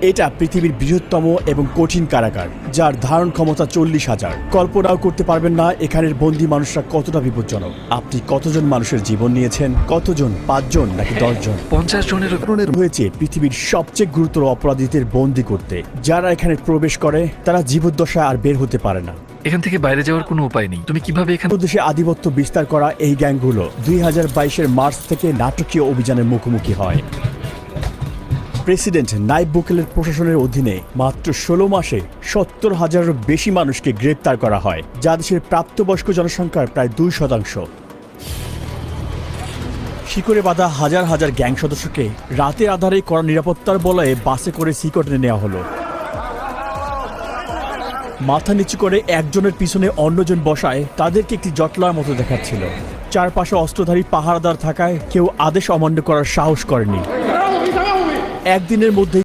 এটা পৃথিবীর বৃহত্তম এবং কঠিন কারাগার, যার ধারণ ক্ষমতা 40,000। কল্পনাও করতে পারবেন না এখানের বন্দী মানুষরা কতটা বিপজ্জনক। আপনি কতজন মানুষের জীবন নিয়েছেন? কতজন? 5 জন নাকি 10 জন? 50 জনের হয়েছে পৃথিবীর সবচেয়ে গুরুতর অপরাধীদের বন্দী করতে। যারা এখানে প্রবেশ করে তারা জীবদ্দশায় আর বের হতে পারে না। এখান থেকে বাইরে যাওয়ার কোনো উপায় নেই। তুমি কিভাবে এখানে? দেশে আধিপত্য বিস্তার করা এই গ্যাংগুলো 2022-এর মার্চ থেকে নাটকীয় অভিযানের মুখোমুখি হয়। প্রেসিডেন্ট নাইব বুকেলের প্রশাসনের অধীনে মাত্র 16 মাসে 70,000-এরও বেশি মানুষকে গ্রেপ্তার করা হয়, যা দেশের প্রাপ্তবয়স্ক জনসংখ্যার প্রায় 2%। শিকড়ে বাঁধা হাজার হাজার গ্যাং সদস্যকে রাতের আধারে কড়া নিরাপত্তার বলয়ে বাসে করে সিকটে নেওয়া হলো। মাথা নিচু করে একজনের পিছনে অন্যজন বসায় তাদেরকে একটি জটলার মতো দেখাচ্ছিল। চারপাশে অস্ত্রধারী পাহারাদার থাকায় কেউ আদেশ অমান্য করার সাহস করেনি। একদিনের মধ্যে